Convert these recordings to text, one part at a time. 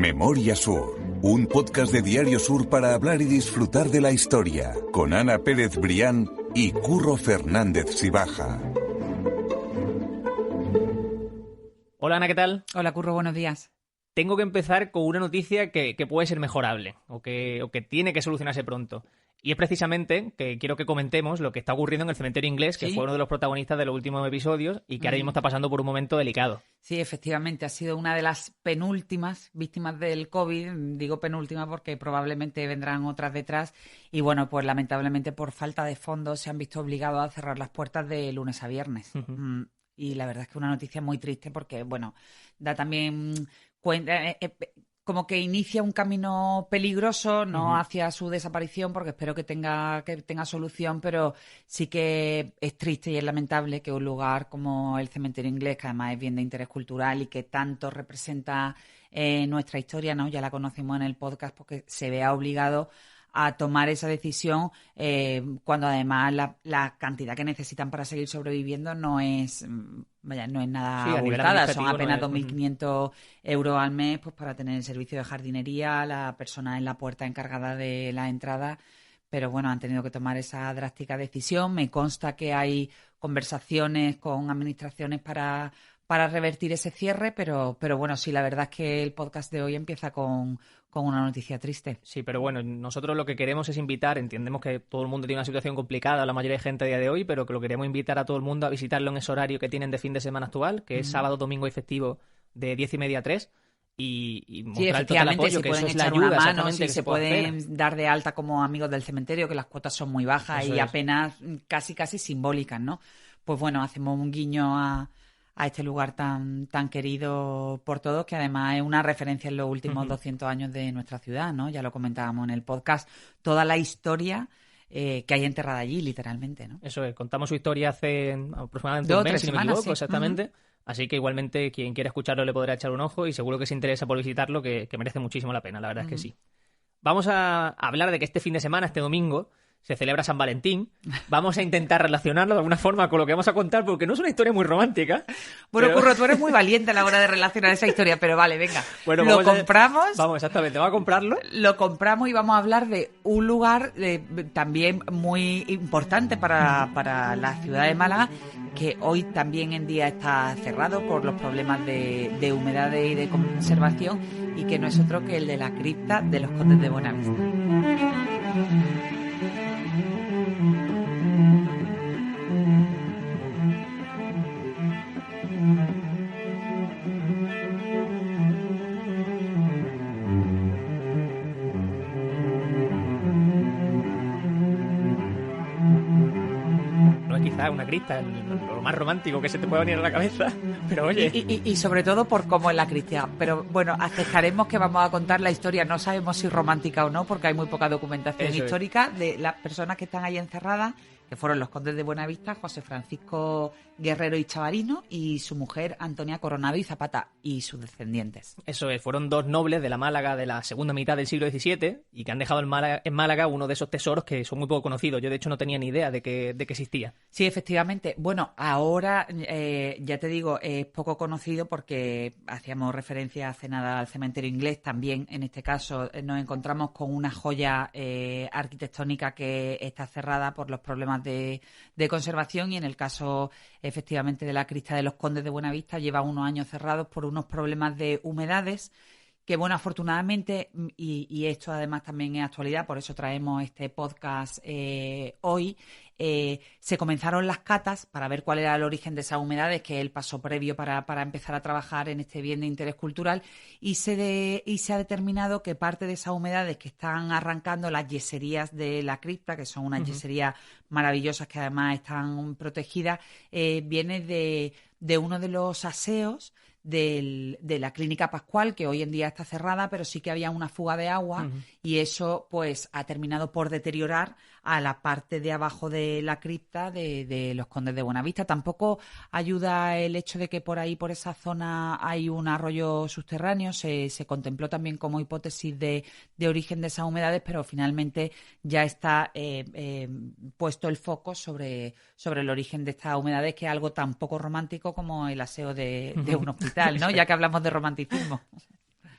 Memoria Sur, un podcast de Diario Sur para hablar y disfrutar de la historia, con Ana Pérez Brián y Curro Fernández Sibaja. Hola Ana, ¿qué tal? Hola Curro, buenos días. Tengo que empezar con una noticia que puede ser mejorable o que tiene que solucionarse pronto. Y es precisamente que quiero que comentemos lo que está ocurriendo en el cementerio inglés, que ¿Sí? fue uno de los protagonistas de los últimos episodios y que ahora mismo está pasando por un momento delicado. Sí, efectivamente, ha sido una de las penúltimas víctimas del COVID. Digo penúltima porque probablemente vendrán otras detrás. Y bueno, pues lamentablemente por falta de fondos se han visto obligados a cerrar las puertas de lunes a viernes. Y la verdad es que una noticia muy triste porque, bueno, da también cuenta... como que inicia un camino peligroso, no hacia su desaparición, porque espero que tenga solución, pero sí que es triste y es lamentable que un lugar como el cementerio inglés, que además es bien de interés cultural y que tanto representa nuestra historia, ¿no? Ya la conocimos en el podcast, porque se vea obligado a tomar esa decisión cuando además la cantidad que necesitan para seguir sobreviviendo no es nada abultada, son apenas 2.500 euros al mes pues para tener el servicio de jardinería, la persona en la puerta encargada de la entrada, pero bueno, han tenido que tomar esa drástica decisión. Me consta que hay conversaciones con administraciones para revertir ese cierre, pero bueno, sí, la verdad es que el podcast de hoy empieza con una noticia triste. Sí, pero bueno, nosotros lo que queremos es invitar, entendemos que todo el mundo tiene una situación complicada, la mayoría de gente a día de hoy, pero que lo queremos invitar a todo el mundo a visitarlo en ese horario que tienen de fin de semana actual, que es sábado, domingo y festivo de 10:30 a 3. Y mostrar el total apoyo, que eso es la ayuda, exactamente, si se pueden dar de alta como amigos del cementerio, que las cuotas son muy bajas eso y apenas casi simbólicas, ¿no? Pues bueno, hacemos un guiño a este lugar tan querido por todos, que además es una referencia en los últimos 200 años de nuestra ciudad, ¿no? Ya lo comentábamos en el podcast, toda la historia que hay enterrada allí, literalmente, ¿no? Eso es, contamos su historia hace aproximadamente un mes, si no me equivoco, sí. Exactamente. Así que igualmente quien quiera escucharlo le podrá echar un ojo y seguro que se interesa por visitarlo, que merece muchísimo la pena, la verdad es que sí. Vamos a hablar de que este fin de semana, este domingo, se celebra San Valentín. Vamos a intentar relacionarlo de alguna forma con lo que vamos a contar, porque no es una historia muy romántica. Bueno, pero... Curro, tú eres muy valiente a la hora de relacionar esa historia, pero vale, venga. Bueno, lo compramos. Vamos, exactamente, vamos a comprarlo. Lo compramos y vamos a hablar de un lugar también muy importante para la ciudad de Málaga, que hoy también en día está cerrado por los problemas de humedades y de conservación, y que no es otro que el de la cripta de los Condes de Buenavista. Una cripta, lo más romántico que se te puede venir a la cabeza, pero oye... Y sobre todo por cómo es la cripta. Pero bueno, aceptaremos que vamos a contar la historia, no sabemos si romántica o no, porque hay muy poca documentación histórica de las personas que están ahí encerradas, que fueron los Condes de Buenavista, José Francisco Guerrero y Chavarino, y su mujer Antonia Coronado y Zapata, y sus descendientes. Eso es, fueron dos nobles de la Málaga de la segunda mitad del siglo XVII y que han dejado en Málaga uno de esos tesoros que son muy poco conocidos. Yo, de hecho, no tenía ni idea de que existía. Sí, efectivamente. Bueno, ahora, ya te digo, es poco conocido porque hacíamos referencia hace nada al cementerio inglés. También, en este caso, nos encontramos con una joya arquitectónica que está cerrada por los problemas de conservación, y en el caso efectivamente de la cripta de los Condes de Buenavista lleva unos años cerrados por unos problemas de humedades que, bueno, afortunadamente, y esto además también es actualidad, por eso traemos este podcast hoy, se comenzaron las catas para ver cuál era el origen de esas humedades, que es el paso previo para empezar a trabajar en este bien de interés cultural, y se ha determinado que parte de esas humedades que están arrancando las yeserías de la cripta, que son unas yeserías maravillosas que además están protegidas, viene de uno de los aseos de la Clínica Pascual, que hoy en día está cerrada, pero sí que había una fuga de agua y eso pues ha terminado por deteriorar a la parte de abajo de la cripta de los Condes de Buenavista. Tampoco ayuda el hecho de que por ahí, por esa zona, hay un arroyo subterráneo. Se contempló también como hipótesis de origen de esas humedades, pero finalmente ya está puesto el foco sobre el origen de estas humedades, que es algo tan poco romántico como el aseo de un hospital, ¿no? Ya que hablamos de romanticismo.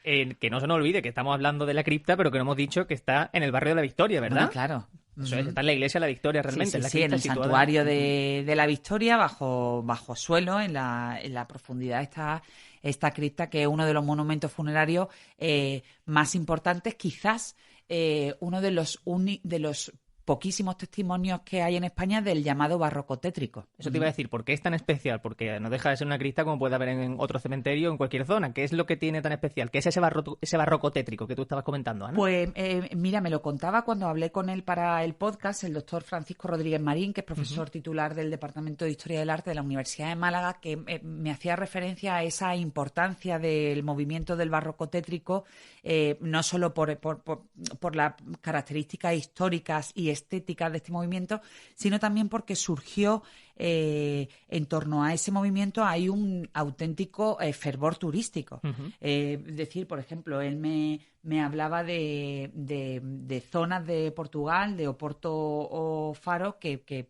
Que no se nos olvide que estamos hablando de la cripta, pero que no hemos dicho que está en el barrio de la Victoria, ¿verdad? Bueno, claro. Eso es, está en la iglesia de la Victoria realmente. Sí, en el santuario de la Victoria, bajo suelo, en la profundidad está esta cripta, que es uno de los monumentos funerarios más importantes, quizás uno de los poquísimos testimonios que hay en España del llamado barroco tétrico. Eso te iba a decir, ¿por qué es tan especial? Porque no deja de ser una cripta como puede haber en otro cementerio en cualquier zona. ¿Qué es lo que tiene tan especial? ¿Qué es ese barroco tétrico que tú estabas comentando, Ana? Pues mira, me lo contaba cuando hablé con él para el podcast, el doctor Francisco Rodríguez Marín, que es profesor titular del Departamento de Historia del Arte de la Universidad de Málaga, que me hacía referencia a esa importancia del movimiento del barroco tétrico, no solo por las características históricas y estéticas de este movimiento, sino también porque surgió en torno a ese movimiento hay un auténtico fervor turístico. Es decir, por ejemplo, él me hablaba de zonas de Portugal, de Oporto o Faro, que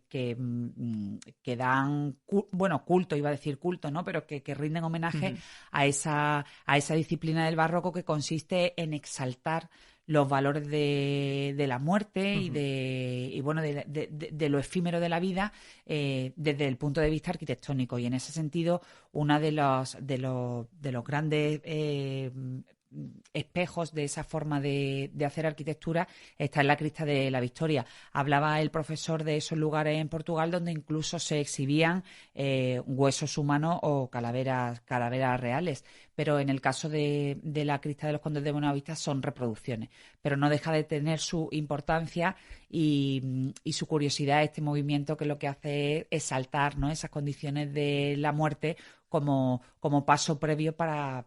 dan culto, iba a decir culto, ¿no? Pero que rinden homenaje a esa disciplina del barroco, que consiste en exaltar los valores de la muerte y de lo efímero de la vida desde el punto de vista arquitectónico. Y en ese sentido, uno de los grandes espejos de esa forma de hacer arquitectura está en la cripta de la Victoria. Hablaba el profesor de esos lugares en Portugal donde incluso se exhibían huesos humanos o calaveras reales, pero en el caso de la cripta de los Condes de Buenavista son reproducciones, pero no deja de tener su importancia y su curiosidad este movimiento, que lo que hace es exaltar, ¿no?, esas condiciones de la muerte como paso previo para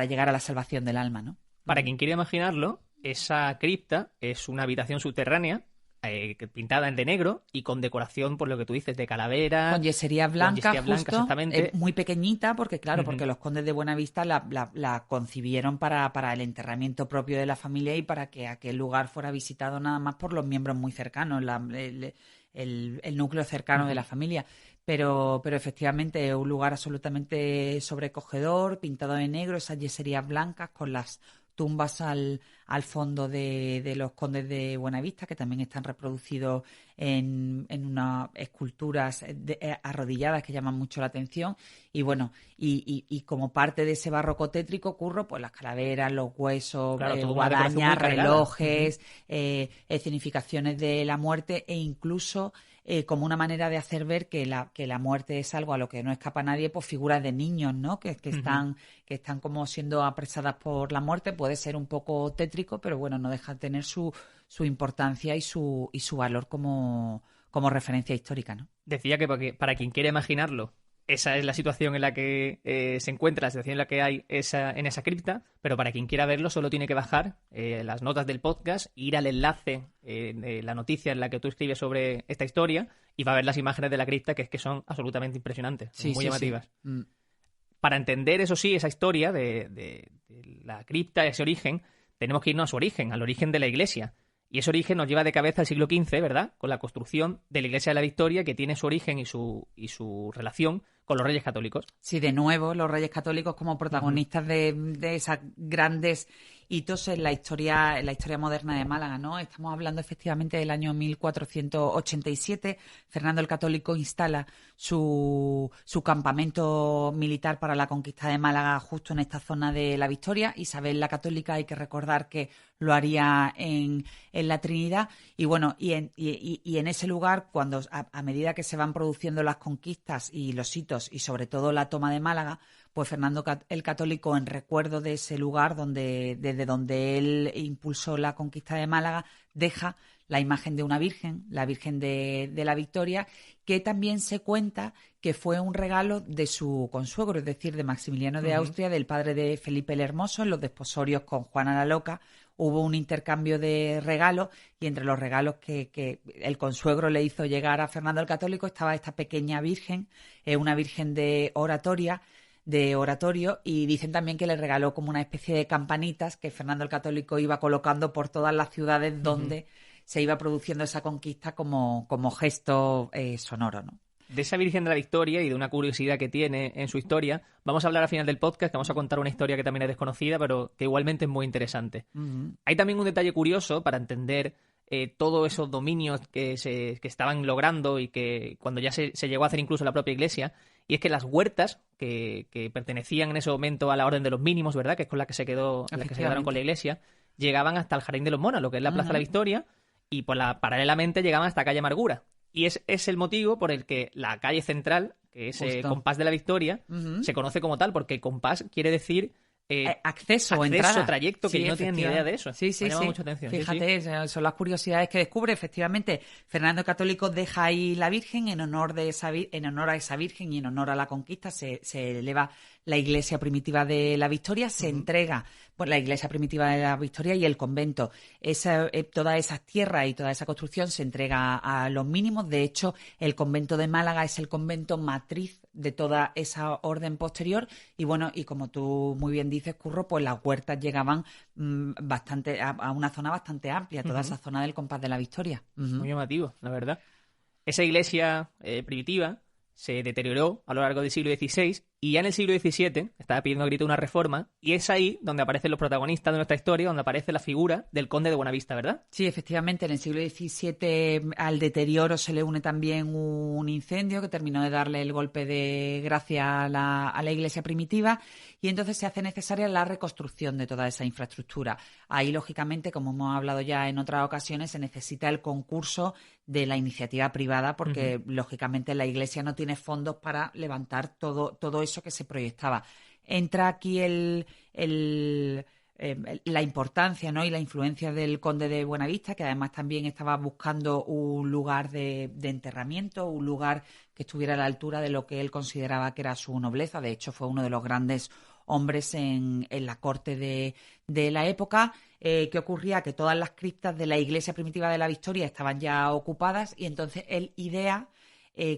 llegar a la salvación del alma, ¿no? Para quien quiera imaginarlo, esa cripta es una habitación subterránea pintada de negro y con decoración, por lo que tú dices, de calavera. Con yesería blanca, justo, exactamente. Muy pequeñita, porque claro, porque los Condes de Buenavista la concibieron para el enterramiento propio de la familia y para que aquel lugar fuera visitado nada más por los miembros muy cercanos, el núcleo cercano de la familia. Pero efectivamente es un lugar absolutamente sobrecogedor, pintado de negro, esas yeserías blancas con las tumbas al fondo de los Condes de Buenavista, que también están reproducidos en unas esculturas arrodilladas que llaman mucho la atención. Y bueno, y como parte de ese barroco tétrico, Curro, pues las calaveras, los huesos, guadañas, relojes, escenificaciones de la muerte e incluso como una manera de hacer ver que la muerte es algo a lo que no escapa nadie, pues figuras de niños, ¿no? Que están como siendo apresadas por la muerte. Puede ser un poco tétrico, pero bueno, no deja de tener su importancia y su valor como referencia histórica, ¿no? Decía que para quien quiera imaginarlo, esa es la situación en la que se encuentra, la situación en la que hay en esa cripta, pero para quien quiera verlo solo tiene que bajar las notas del podcast, ir al enlace de la noticia en la que tú escribes sobre esta historia y va a ver las imágenes de la cripta, que son absolutamente impresionantes, muy llamativas. Sí. Para entender, eso sí, esa historia de la cripta, ese origen, tenemos que irnos a su origen, al origen de la Iglesia. Y ese origen nos lleva de cabeza al siglo XV, ¿verdad? Con la construcción de la Iglesia de la Victoria, que tiene su origen y su relación con los Reyes Católicos. Sí, de nuevo, los Reyes Católicos como protagonistas de esas grandes hitos en la historia moderna de Málaga, ¿no? Estamos hablando efectivamente del año 1487. Fernando el Católico instala su campamento militar para la conquista de Málaga justo en esta zona de la Victoria. Isabel la Católica, hay que recordar que lo haría en la Trinidad. Y bueno, y en ese lugar, cuando a medida que se van produciendo las conquistas y los hitos, y sobre todo la toma de Málaga, pues Fernando el Católico, en recuerdo de ese lugar desde donde él impulsó la conquista de Málaga, deja la imagen de una virgen, la Virgen de la Victoria, que también se cuenta que fue un regalo de su consuegro, es decir, de Maximiliano de Austria, del padre de Felipe el Hermoso. En los desposorios con Juana la Loca hubo un intercambio de regalos, y entre los regalos que el consuegro le hizo llegar a Fernando el Católico estaba esta pequeña virgen, una virgen de oratorio, y dicen también que le regaló como una especie de campanitas que Fernando el Católico iba colocando por todas las ciudades donde se iba produciendo esa conquista como gesto sonoro, ¿no? De esa Virgen de la Victoria y de una curiosidad que tiene en su historia, vamos a hablar al final del podcast, que vamos a contar una historia que también es desconocida, pero que igualmente es muy interesante. Hay también un detalle curioso para entender todos esos dominios que estaban logrando y que cuando ya se llegó a hacer incluso la propia iglesia, y es que las huertas que pertenecían en ese momento a la Orden de los Mínimos, ¿verdad?, que es con la que se quedaron con la iglesia, llegaban hasta el Jardín de los Monos, lo que es la Plaza de la Victoria, y paralelamente llegaban hasta Calle Amargura. Y es el motivo por el que la calle central, que es Compás de la Victoria, se conoce como tal, porque compás quiere decir acceso, entrada. Trayecto, que no tienen ni idea de eso. Sí. Me llama mucha atención. Fíjate, son las curiosidades que descubre. Efectivamente, Fernando el Católico deja ahí la Virgen en honor a esa Virgen y en honor a la conquista. Se eleva la iglesia primitiva de la Victoria, se entrega la iglesia primitiva de la Victoria y el convento. Todas esas tierras y toda esa construcción se entrega a los mínimos. De hecho, el convento de Málaga es el convento matriz de toda esa orden posterior. Y bueno, y como tú muy bien dices, Curro, pues las huertas llegaban bastante a una zona bastante amplia, toda esa zona del Compás de la Victoria. Muy llamativo, la verdad. Esa iglesia primitiva se deterioró a lo largo del siglo XVI y ya en el siglo XVII estaba pidiendo a grito una reforma, y es ahí donde aparecen los protagonistas de nuestra historia, donde aparece la figura del conde de Buenavista, ¿verdad? Sí, efectivamente, en el siglo XVII al deterioro se le une también un incendio que terminó de darle el golpe de gracia a la iglesia primitiva, y entonces se hace necesaria la reconstrucción de toda esa infraestructura. Ahí, lógicamente, como hemos hablado ya en otras ocasiones, se necesita el concurso de la iniciativa privada porque, lógicamente, la iglesia no tiene fondos para levantar todo eso que se proyectaba. Entra aquí la importancia, ¿no?, y la influencia del conde de Buenavista, que además también estaba buscando un lugar de enterramiento, un lugar que estuviera a la altura de lo que él consideraba que era su nobleza. De hecho, fue uno de los grandes hombres en la corte de la época. ¿Qué ocurría? Que todas las criptas de la iglesia primitiva de la Victoria estaban ya ocupadas, y entonces él idea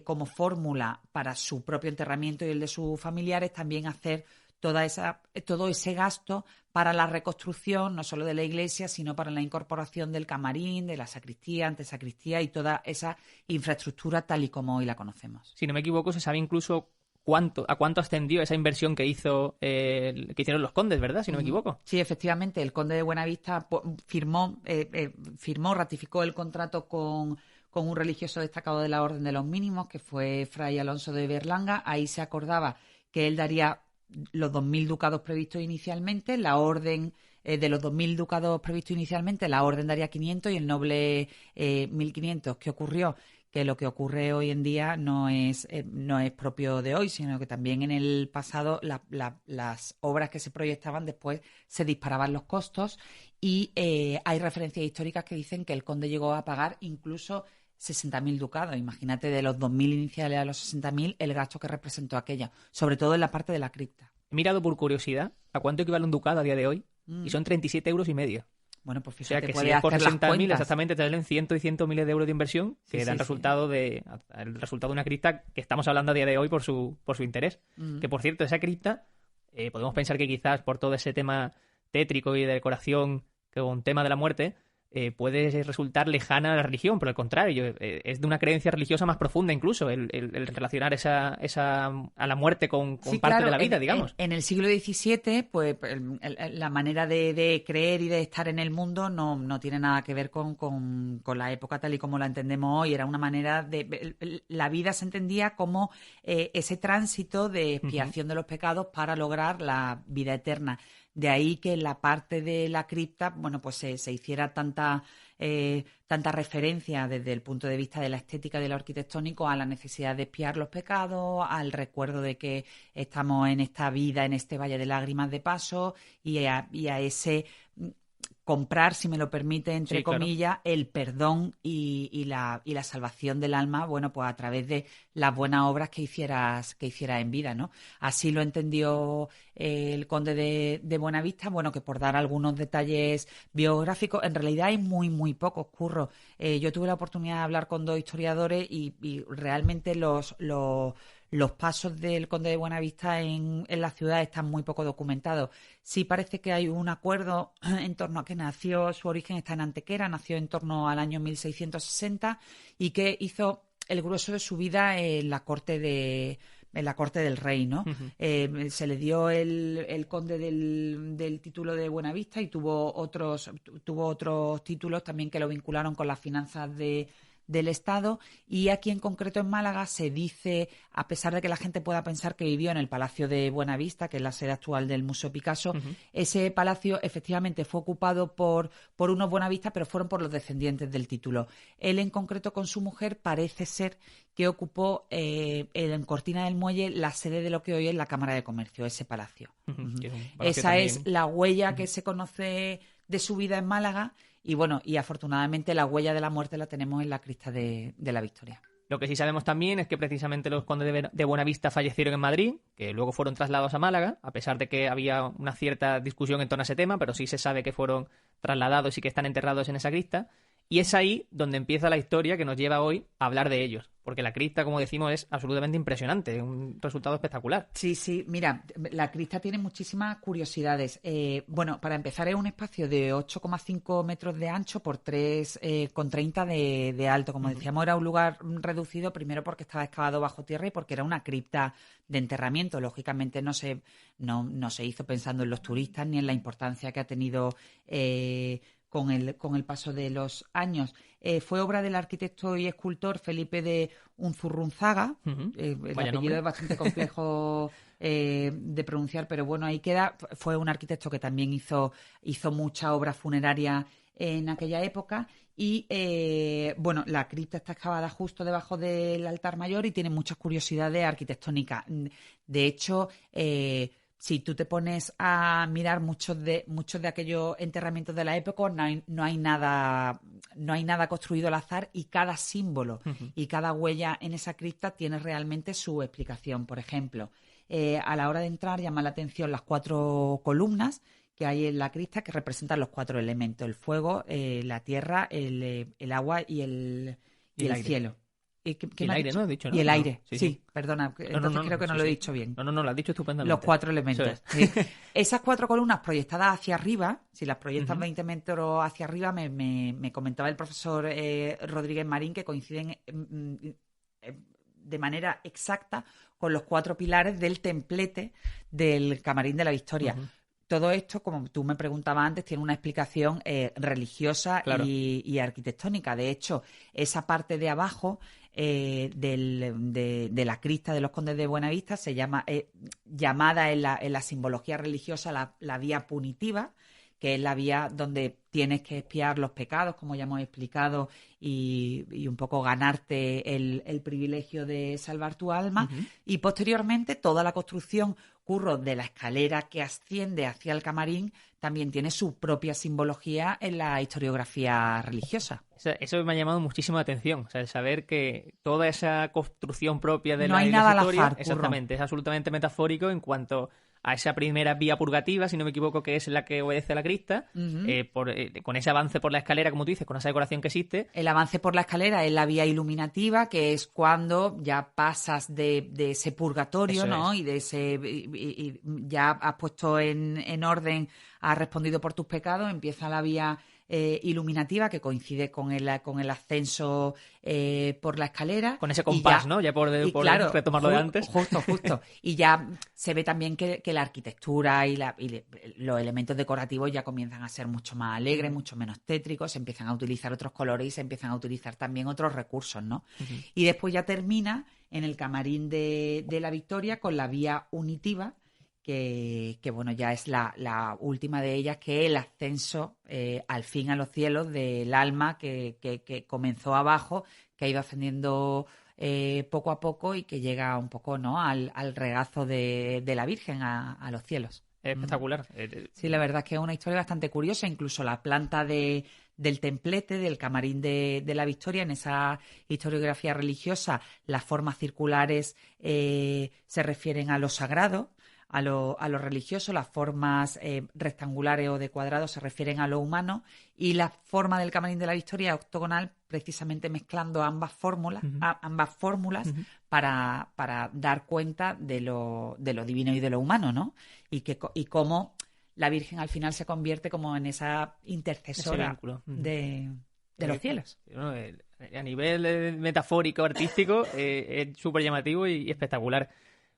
como fórmula para su propio enterramiento y el de sus familiares también hacer todo ese gasto para la reconstrucción, no solo de la iglesia, sino para la incorporación del camarín, de la sacristía, antesacristía y toda esa infraestructura tal y como hoy la conocemos. Si no me equivoco, se sabe incluso a cuánto ascendió esa inversión que que hicieron los condes, ¿verdad? Si no me equivoco. Sí, efectivamente, el conde de Buenavista ratificó el contrato con un religioso destacado de la Orden de los Mínimos, que fue Fray Alonso de Berlanga. Ahí se acordaba que él daría los 2.000 ducados previstos inicialmente, la orden de los 2.000 ducados previstos inicialmente, la orden daría 500 y el noble 1.500. ¿Qué ocurrió? Que lo que ocurre hoy en día no es propio de hoy, sino que también en el pasado las obras que se proyectaban después se disparaban los costos, y hay referencias históricas que dicen que el conde llegó a pagar incluso 60.000 ducados. Imagínate, de los 2.000 iniciales a los 60.000, el gasto que representó aquella, sobre todo en la parte de la cripta. He mirado por curiosidad a cuánto equivale un ducado a día de hoy, y son 37,5 €. Bueno, pues O fíjate, sea que puede si es por hacer las 60.000, cuentas. exactamente te salen cientos y cientos miles de euros de inversión que da el resultado de una cripta que estamos hablando a día de hoy por su interés. Que, por cierto, esa cripta, podemos pensar que quizás por todo ese tema tétrico y de decoración con tema de la muerte, puede resultar lejana a la religión, pero al contrario, es de una creencia religiosa más profunda incluso, el relacionar a la muerte con parte de la vida, digamos. En el siglo XVII, pues la manera de creer y de estar en el mundo no tiene nada que ver con la época tal y como la entendemos hoy. Era una manera la vida se entendía como ese tránsito de expiación de los pecados para lograr la vida eterna. De ahí que en la parte de la cripta, bueno, pues se hiciera tanta referencia desde el punto de vista de la estética y de lo arquitectónico a la necesidad de expiar los pecados, al recuerdo de que estamos en esta vida, en este valle de lágrimas de paso, y a ese comprar, si me lo permite, entre comillas, claro, el perdón y la salvación del alma, bueno, pues a través de las buenas obras que hicieras en vida, ¿no? Así lo entendió el conde de Buenavista. Bueno, que por dar algunos detalles biográficos, en realidad hay muy, muy pocos, Curro. Yo tuve la oportunidad de hablar con dos historiadores y realmente los pasos del conde de Buenavista en la ciudad están muy poco documentados. Sí parece que hay un acuerdo en torno a que su origen está en Antequera, nació en torno al año 1660 y que hizo el grueso de su vida en la corte del rey, ¿no? Se le dio el conde del título de Buenavista y tuvo otros títulos también que lo vincularon con las finanzas del Estado, y aquí en concreto en Málaga se dice, a pesar de que la gente pueda pensar que vivió en el Palacio de Buenavista, que es la sede actual del Museo Picasso, ese palacio efectivamente fue ocupado por unos buenavistas, pero fueron por los descendientes del título. Él en concreto con su mujer parece ser que ocupó en Cortina del Muelle la sede de lo que hoy es la Cámara de Comercio, ese palacio. Esa también es la huella que se conoce de su vida en Málaga. Y bueno, y afortunadamente la huella de la muerte la tenemos en la crista de la Victoria. Lo que sí sabemos también es que precisamente los condes de Buenavista fallecieron en Madrid, que luego fueron trasladados a Málaga, a pesar de que había una cierta discusión en torno a ese tema, pero sí se sabe que fueron trasladados y que están enterrados en esa crista. Y es ahí donde empieza la historia que nos lleva hoy a hablar de ellos. Porque la crista, como decimos, es absolutamente impresionante, un resultado espectacular. Sí, mira, la crista tiene muchísimas curiosidades. Bueno, para empezar es un espacio de 8,5 metros de ancho por 3,30 de alto. Como decíamos, era un lugar reducido, primero porque estaba excavado bajo tierra y porque era una cripta de enterramiento. Lógicamente no se hizo pensando en los turistas ni en la importancia que ha tenido con el paso de los años. Fue obra del arquitecto y escultor Felipe de Unzurrunzaga. El apellido nombre. Es bastante complejo de pronunciar, pero bueno, ahí queda. Fue un arquitecto que también hizo mucha obra funeraria en aquella época. Y bueno, la cripta está excavada justo debajo del altar mayor y tiene muchas curiosidades arquitectónicas. De hecho, si tú te pones a mirar muchos de aquellos enterramientos de la época, no hay nada construido al azar, y cada símbolo y cada huella en esa cripta tiene realmente su explicación. Por ejemplo, a la hora de entrar llama la atención las 4 columnas que hay en la cripta que representan los 4 elementos: el fuego, la tierra, el agua y el cielo. Y el aire, ¿no? Has dicho, ¿no? Y el aire, sí. Perdona, entonces creo que no lo he dicho bien. No, lo has dicho estupendamente. Los 4 elementos. Sí. Esas 4 columnas proyectadas hacia arriba, si las proyectas 20 metros hacia arriba, me comentaba el profesor Rodríguez Marín que coinciden de manera exacta con los 4 pilares del templete del Camarín de la Victoria. Todo esto, como tú me preguntabas antes, tiene una explicación religiosa, claro, y arquitectónica. De hecho, esa parte de abajo de la crista de los condes de Buenavista se llama, llamada en la simbología religiosa la vía punitiva, que es la vía donde tienes que expiar los pecados, como ya hemos explicado, y un poco ganarte el privilegio de salvar tu alma. Y posteriormente toda la construcción, Curro, de la escalera que asciende hacia el camarín, también tiene su propia simbología en la historiografía religiosa. Eso me ha llamado muchísimo la atención, o sea, el saber que toda esa construcción propia de no hay nada historia, al azar, exactamente, es absolutamente metafórico en cuanto a esa primera vía purgativa, si no me equivoco, que es la que obedece a la crista, con ese avance por la escalera, como tú dices, con esa decoración que existe. El avance por la escalera es la vía iluminativa, que es cuando ya pasas de ese purgatorio, ¿no? Y de ese y ya has puesto en orden, has respondido por tus pecados, empieza la vía iluminativa, que coincide con el ascenso por la escalera. Con ese compás, ¿no? Ya por claro, retomarlo de antes. Justo. Y ya se ve también que la arquitectura y los elementos decorativos ya comienzan a ser mucho más alegres, mucho menos tétricos, se empiezan a utilizar otros colores y se empiezan a utilizar también otros recursos, ¿no? Y después ya termina en el camarín de la Victoria con la vía unitiva, que bueno, ya es la última de ellas, que es el ascenso al fin a los cielos del alma que comenzó abajo, que ha ido ascendiendo poco a poco y que llega un poco, ¿no?, al regazo de la Virgen a los cielos. Espectacular. Sí, la verdad es que es una historia bastante curiosa. Incluso la planta del templete, del camarín de la Victoria, en esa historiografía religiosa, las formas circulares se refieren a lo sagrado, a lo religioso, las formas rectangulares o de cuadrado se refieren a lo humano, y la forma del camarín de la Victoria es octogonal, precisamente mezclando ambas fórmulas para dar cuenta de lo divino y de lo humano, ¿no? Y cómo la Virgen al final se convierte como en esa intercesora de los cielos. A nivel metafórico, artístico, es súper llamativo y espectacular.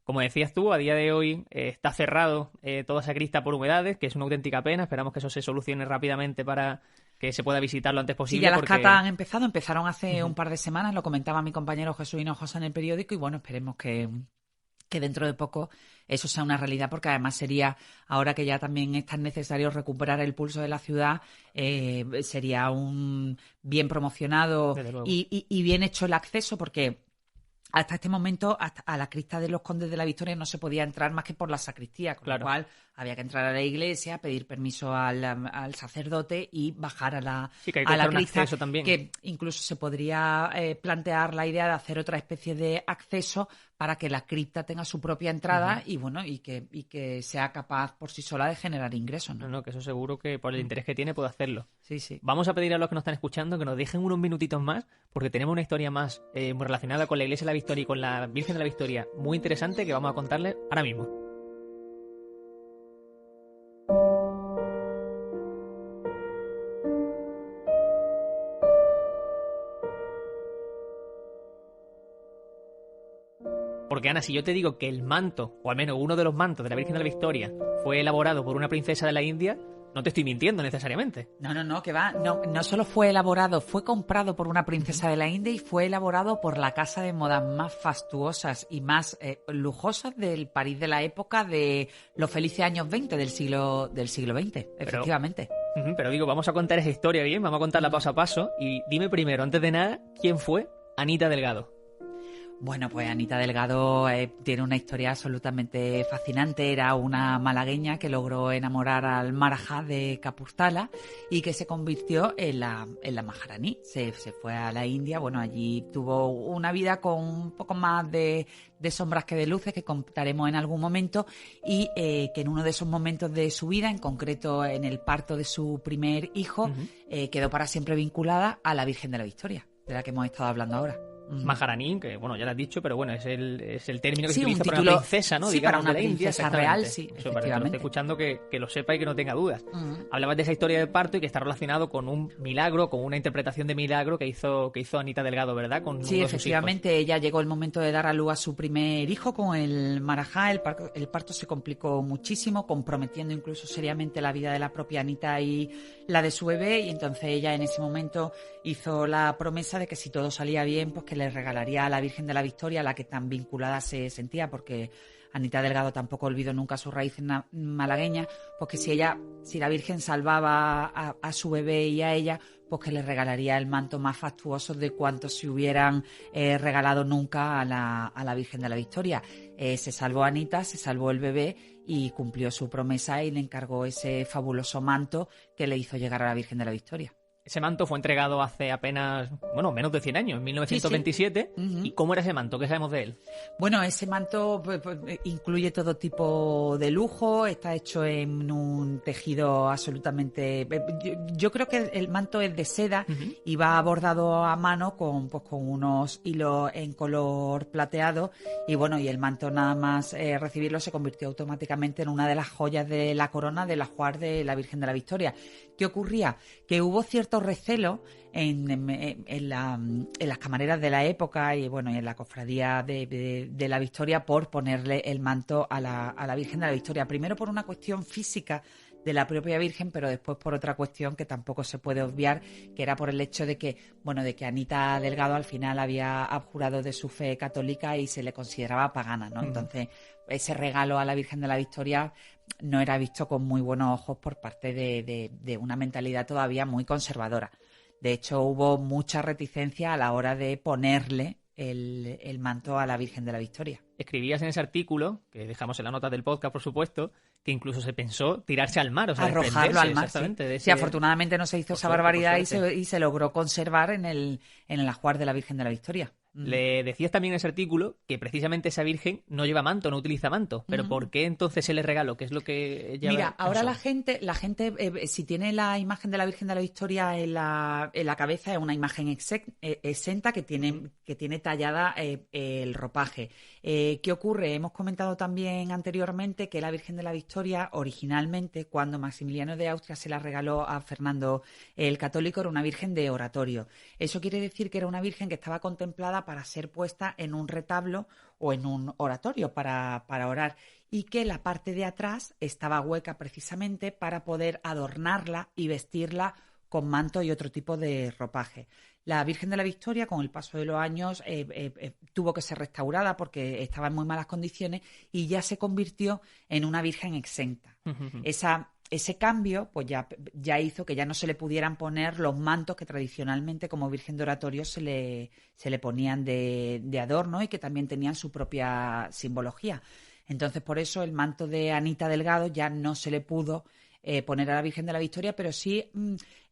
Como decías tú, a día de hoy está cerrado toda esa crista por humedades, que es una auténtica pena. Esperamos que eso se solucione rápidamente para que se pueda visitar lo antes posible. Sí, ya las catas han empezado, empezaron hace un par de semanas, lo comentaba mi compañero Jesús Hinojosa en el periódico, y bueno, esperemos que dentro de poco eso sea una realidad, porque además sería, ahora que ya también es tan necesario recuperar el pulso de la ciudad, sería un bien promocionado y bien hecho el acceso, porque hasta este momento, hasta a la crista de los Condes de la Victoria no se podía entrar más que por la sacristía, con lo cual había que entrar a la iglesia, pedir permiso al sacerdote y bajar a la crista, también. Que incluso se podría plantear la idea de hacer otra especie de acceso para que la cripta tenga su propia entrada y bueno, y que sea capaz por sí sola de generar ingresos, ¿no? No, que eso seguro que por el interés que tiene puede hacerlo. Sí, sí. Vamos a pedir a los que nos están escuchando que nos dejen unos minutitos más, porque tenemos una historia más muy relacionada con la Iglesia de la Victoria y con la Virgen de la Victoria, muy interesante, que vamos a contarles ahora mismo. Porque, Ana, si yo te digo que el manto, o al menos uno de los mantos de la Virgen de la Victoria, fue elaborado por una princesa de la India, no te estoy mintiendo necesariamente. No, que va. No solo fue elaborado, fue comprado por una princesa de la India y fue elaborado por la casa de modas más fastuosas y más lujosas del París de la época de los felices años 20 del siglo XX, efectivamente. Pero digo, vamos a contar esa historia bien, vamos a contarla paso a paso. Y dime primero, antes de nada, ¿quién fue Anita Delgado? Bueno, pues Anita Delgado tiene una historia absolutamente fascinante. Era una malagueña que logró enamorar al Marajá de Kapurthala y que se convirtió en la Maharani. Se fue a la India. Bueno, allí tuvo una vida con un poco más de sombras que de luces, que contaremos en algún momento, y que en uno de esos momentos de su vida, en concreto en el parto de su primer hijo, quedó para siempre vinculada a la Virgen de la Victoria, de la que hemos estado hablando ahora. Maharani, que bueno, ya lo has dicho, pero bueno, es el término que se utiliza título, para una princesa, ¿no? Sí, digamos, para una de la India, princesa real, sí, eso, para que lo esté escuchando, que lo sepa y que no tenga dudas. Hablabas de esa historia de parto y que está relacionado con un milagro, con una interpretación de milagro que hizo Anita Delgado, ¿verdad? Sí, efectivamente, ella llegó el momento de dar a luz a su primer hijo con el Marajá. El parto se complicó muchísimo, comprometiendo incluso seriamente la vida de la propia Anita y la de su bebé, y entonces ella en ese momento hizo la promesa de que si todo salía bien, pues que le regalaría a la Virgen de la Victoria, a la que tan vinculada se sentía, porque Anita Delgado tampoco olvidó nunca sus raíces malagueñas, pues que si la Virgen salvaba a su bebé y a ella, pues que le regalaría el manto más fastuoso de cuantos se hubieran regalado nunca a la Virgen de la Victoria. Se salvó Anita, se salvó el bebé y cumplió su promesa y le encargó ese fabuloso manto que le hizo llegar a la Virgen de la Victoria. Ese manto fue entregado hace apenas, menos de 100 años, en 1927. Sí. ¿Y cómo era ese manto? ¿Qué sabemos de él? Bueno, ese manto pues, incluye todo tipo de lujo, está hecho en un tejido absolutamente... Yo creo que el manto es de seda y va bordado a mano con unos hilos en color plateado, y bueno, y el manto nada más recibirlo se convirtió automáticamente en una de las joyas de la corona del ajuar de la Virgen de la Victoria. ¿Qué ocurría? Que hubo cierto recelo en las camareras de la época y bueno, y en la cofradía de la Victoria por ponerle el manto a la Virgen de la Victoria. Primero por una cuestión física de la propia Virgen, pero después por otra cuestión que tampoco se puede obviar, que era por el hecho de que Anita Delgado al final había abjurado de su fe católica y se le consideraba pagana, ¿no? Entonces, ese regalo a la Virgen de la Victoria no era visto con muy buenos ojos por parte de una mentalidad todavía muy conservadora. De hecho, hubo mucha reticencia a la hora de ponerle el manto a la Virgen de la Victoria. Escribías en ese artículo, que dejamos en la nota del podcast, por supuesto, que incluso se pensó tirarse al mar, o sea, arrojarlo al mar. Exactamente, sí, afortunadamente no se hizo esa barbaridad y se logró conservar en el ajuar de la Virgen de la Victoria. Le decías también en ese artículo que precisamente esa virgen no lleva manto, no utiliza manto. ¿Pero por qué entonces se le regaló? ¿Qué es lo que lleva? Mira, ahora la gente si tiene la imagen de la Virgen de la Victoria en la cabeza, es una imagen exenta que tiene tallada el ropaje. ¿Qué ocurre? Hemos comentado también anteriormente que la Virgen de la Victoria, originalmente, cuando Maximiliano de Austria se la regaló a Fernando el Católico, era una virgen de oratorio. Eso quiere decir que era una virgen que estaba contemplada para ser puesta en un retablo o en un oratorio para orar, y que la parte de atrás estaba hueca precisamente para poder adornarla y vestirla con manto y otro tipo de ropaje. La Virgen de la Victoria, con el paso de los años, tuvo que ser restaurada porque estaba en muy malas condiciones y ya se convirtió en una virgen exenta. Ese cambio pues ya hizo que ya no se le pudieran poner los mantos que tradicionalmente como Virgen de Oratorio se le ponían de adorno y que también tenían su propia simbología. Entonces, por eso el manto de Anita Delgado ya no se le pudo poner a la Virgen de la Victoria, pero sí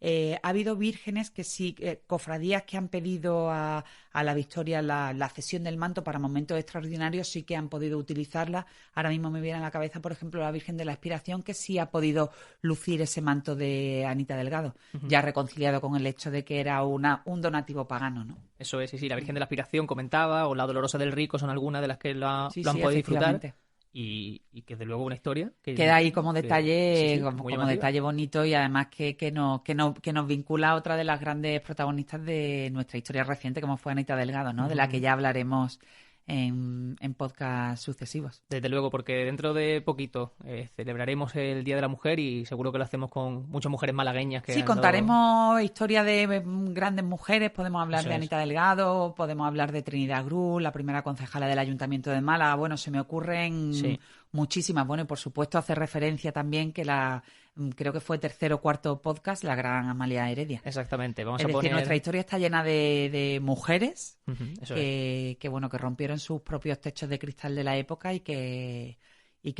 ha habido vírgenes que sí, cofradías que han pedido a la Victoria la cesión del manto para momentos extraordinarios, sí que han podido utilizarla. Ahora mismo me viene a la cabeza, por ejemplo, la Virgen de la Expiración, que sí ha podido lucir ese manto de Anita Delgado, ya reconciliado con el hecho de que era un donativo pagano, ¿no? Eso es, sí, la Virgen de la Expiración comentaba, o la Dolorosa del Rico son algunas de las que lo han podido disfrutar. Y que desde luego una historia que queda ahí como detalle, como detalle bonito, y además que nos vincula a otra de las grandes protagonistas de nuestra historia reciente, como fue Anita Delgado, ¿no? De la que ya hablaremos en podcasts sucesivos. Desde luego, porque dentro de poquito celebraremos el Día de la Mujer y seguro que lo hacemos con muchas mujeres malagueñas. Que contaremos historias de grandes mujeres, podemos hablar de Anita Delgado, podemos hablar de Trinidad Gruz, la primera concejala del Ayuntamiento de Málaga. Bueno, se me ocurren muchísimas. Bueno, y por supuesto hace referencia también que creo que fue tercer o cuarto podcast, la gran Amalia Heredia. Exactamente. Es decir, nuestra historia está llena de mujeres que rompieron sus propios techos de cristal de la época y que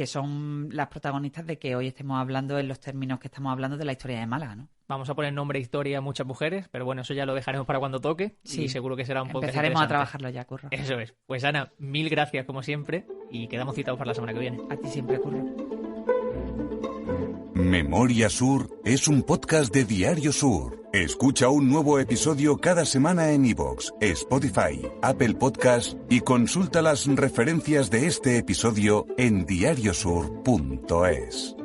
son las protagonistas de que hoy estemos hablando en los términos que estamos hablando de la historia de Málaga, ¿no? Vamos a poner nombre e historia a muchas mujeres, pero bueno, eso ya lo dejaremos para cuando toque y seguro que será un podcast empezaremos a trabajarlo ya, Curro. Eso es. Pues Ana, mil gracias como siempre y quedamos citados para la semana que viene. A ti siempre, Curro. Memoria Sur es un podcast de Diario Sur. Escucha un nuevo episodio cada semana en iVoox, Spotify, Apple Podcasts y consulta las referencias de este episodio en diariosur.es.